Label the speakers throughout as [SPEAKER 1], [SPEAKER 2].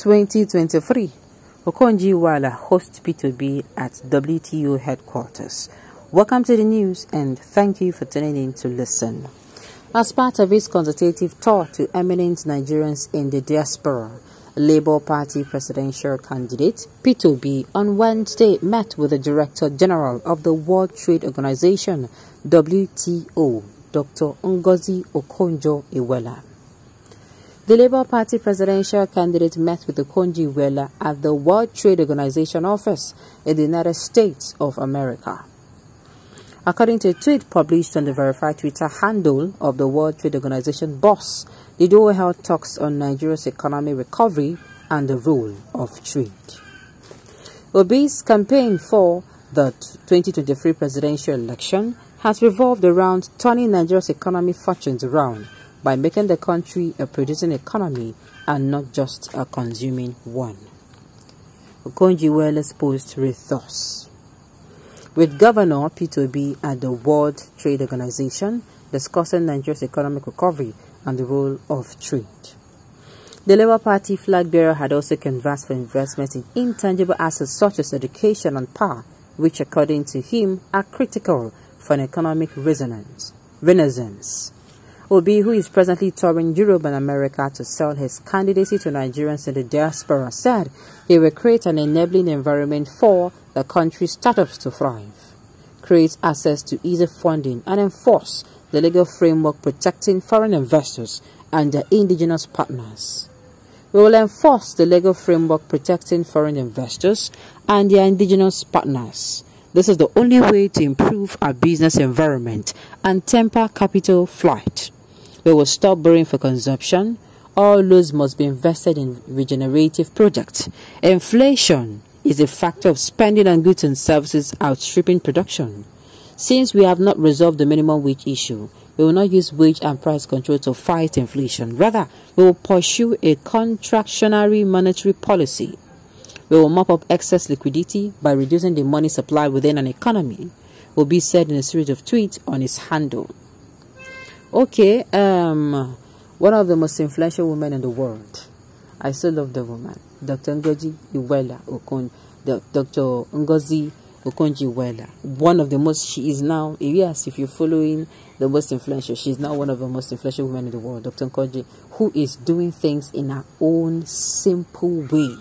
[SPEAKER 1] 2023, Okonjo-Iweala hosts P2B at WTO headquarters. Welcome to the news and thank you for tuning in to listen. As part of his consultative tour to eminent Nigerians in the diaspora, Labour Party presidential candidate P2B on Wednesday met with the Director General of the World Trade Organization, WTO, Dr. Ngozi Okonjo-Iweala. The Labour Party presidential candidate met with Okonjo-Iweala at the World Trade Organization office in the United States of America. According to a tweet published on the verified Twitter handle of the World Trade Organization boss, the duo held talks on Nigeria's economic recovery and the role of trade. Obi's campaign for the 2023 presidential election has revolved around turning Nigeria's economic fortunes around by making the country a producing economy and not just a consuming one. Okonjo-Iweala's post read thus: with Governor P2B at the World Trade Organization discussing Nigeria's economic recovery and the role of trade. The Labour Party flag bearer had also canvassed for investment in intangible assets such as education and power, which according to him are critical for an economic renaissance. Obi, who is presently touring Europe and America to sell his candidacy to Nigerians in the diaspora, said he will create an enabling environment for the country's startups to thrive, create access to easy funding, and enforce the legal framework protecting foreign investors and their indigenous partners. We will enforce the legal framework protecting foreign investors and their indigenous partners. This is the only way to improve our business environment and temper capital flight. We will stop borrowing for consumption. All loans must be invested in regenerative projects. Inflation is a factor of spending on goods and services outstripping production. Since we have not resolved the minimum wage issue, we will not use wage and price control to fight inflation. Rather, we will pursue a contractionary monetary policy. We will mop up excess liquidity by reducing the money supply within an economy, Obi said in a series of tweets on his handle. Okay, one of the most influential women in the world. I still love the woman. Dr. Ngozi-Iweala Okonjo-Iweala. One of the most, she is now, yes, if you're following the most influential, she's now one of the most influential women in the world, Dr. Ngozi, who is doing things in her own simple way.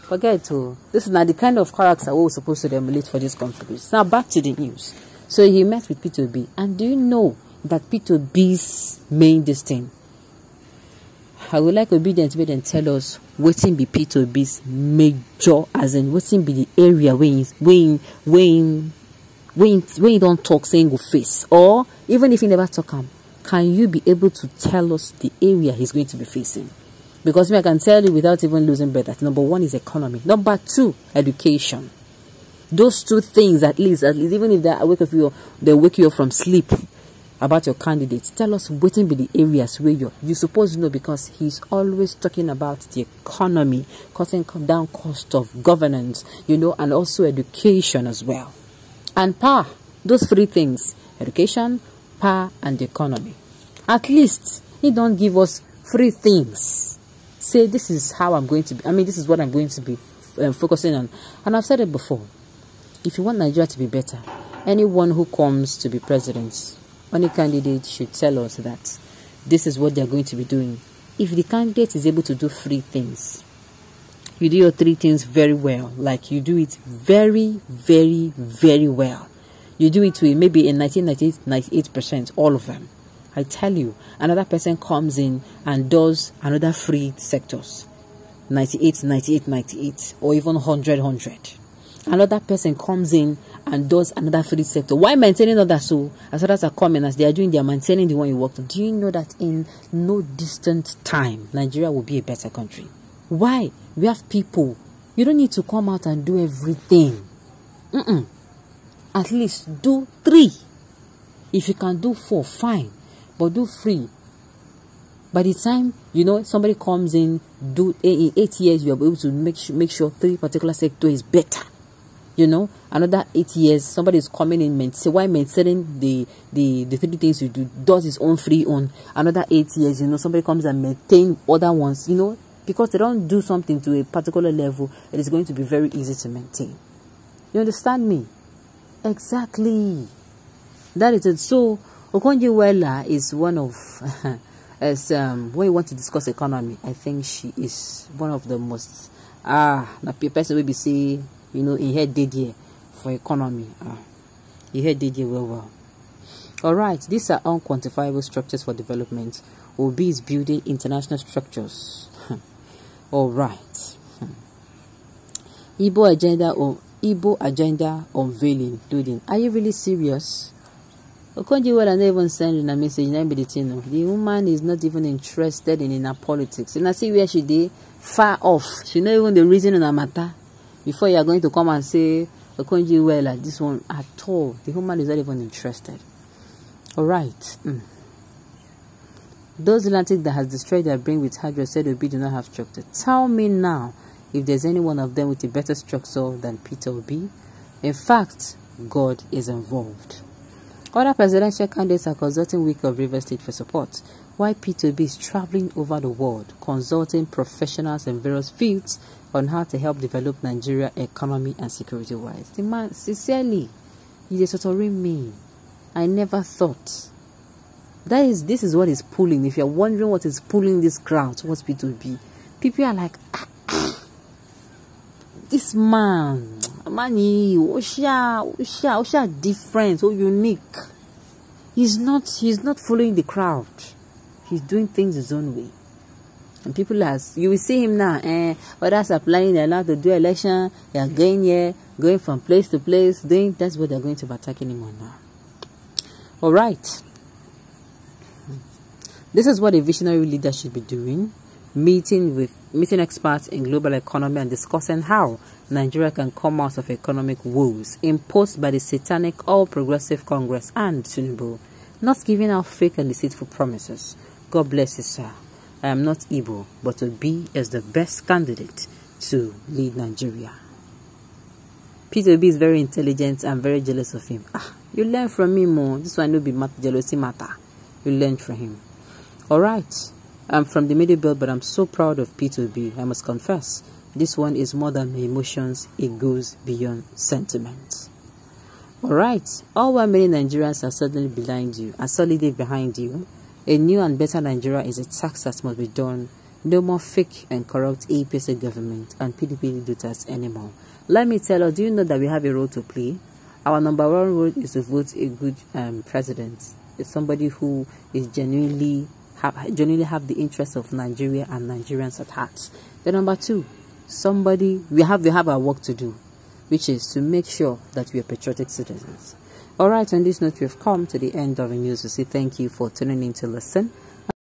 [SPEAKER 1] Forget to, this is not the kind of character we're supposed to emulate for this conference. Now back to the news. So he met with P2B, and do you know that P2B's main thing? I would like obedient to tell us what be P2B's major, as in what be the area when you don't talk saying go face, or even if you never talk him, can you be able to tell us the area he's going to be facing? Because I can tell you without even losing breath that number one is economy, number two, education. Those two things at least, even if they wake you up from sleep about your candidates, tell us what be the areas where you supposed to know, because he's always talking about the economy, cutting down cost of governance, and also education as well. And power, those three things, education, power, and the economy. At least he don't give us three things. Say this is how I'm going to be, this is what I'm going to be focusing on. And I've said it before, if you want Nigeria to be better, anyone who comes to be president, any candidate should tell us that this is what they're going to be doing. If the candidate is able to do three things, you do your three things very well, like you do it very, very, very well. You do it with maybe in 98%, all of them. I tell you, another person comes in and does another three sectors, 98, or even 100. Another person comes in and does another three sector. Why maintaining others? So as others are coming, as they are doing, they are maintaining the one you worked on. Do you know that in no distant time, Nigeria will be a better country? Why? We have people. You don't need to come out and do everything. At least do three. If you can do four, fine. But do three. By the time, somebody comes in, in 8 years, you are able to make sure three particular sector is better. Another 8 years, somebody is coming in, while maintaining the three things you do, does his own free on. Another 8 years, somebody comes and maintain other ones, Because they don't do something to a particular level, it is going to be very easy to maintain. You understand me? Exactly. That is it. So, Okonjo-Iweala is one of, as when you want to discuss economy, I think she is one of the most, now person will be say, you know, in her did for economy. He had did well. Alright, these are unquantifiable structures for development. Obi is building international structures. Alright. Igbo agenda unveiling, including. Are you really serious? Okonjo-Iweala never even sending a message. The woman is not even interested in her politics. And I see where she did far off. She not even the reason in her matter. Before you are going to come and say Okonjo-Iweala, this one at all. The woman is not even interested. Alright. Those lunatic that has destroyed their brain with hardware said Obi do not have structure. Tell me now if there's any one of them with a better structure than Peter Obi. In fact, God is involved. Other presidential candidates are consulting Wike of Rivers State for support, while Peter Obi is traveling over the world, consulting professionals in various fields on how to help develop Nigeria economy and security-wise. The man, sincerely, he is sort of me. I never thought. This is what is pulling. If you're wondering what is pulling this crowd towards Peter Obi, people are like, this man, Osha different, so unique. He's not following the crowd. He's doing things his own way. And people you will see him now, others are planning, they're allowed to do election, they are going here, going from place to place, that's what they're going to be attacking him on now. Alright. This is what a visionary leader should be doing. Meeting experts in global economy and discussing how Nigeria can come out of economic woes imposed by the satanic All Progressive Congress and Tinubu, not giving out fake and deceitful promises. God bless you, sir. I am not Igbo, but Obi is the best candidate to lead Nigeria. Peter Obi is very intelligent and very jealous of him. You learn from him more. This one will be jealousy matter. You learn from him. Alright. I'm from the Middle Belt, but I'm so proud of Peter Obi. I must confess, this one is more than my emotions. It goes beyond sentiment. Alright. All 1 million Nigerians are suddenly behind you, are solidly behind you. A new and better Nigeria is a task that must be done. No more fake and corrupt APC government and PDP leaders anymore. Let me tell you, do you know that we have a role to play? Our number one role is to vote a good president. It's somebody who is genuinely have the interests of Nigeria and Nigerians at heart. The number two, we have our work to do, which is to make sure that we are patriotic citizens. Alright, on this note, we have come to the end of the news. To say thank you for tuning in to listen.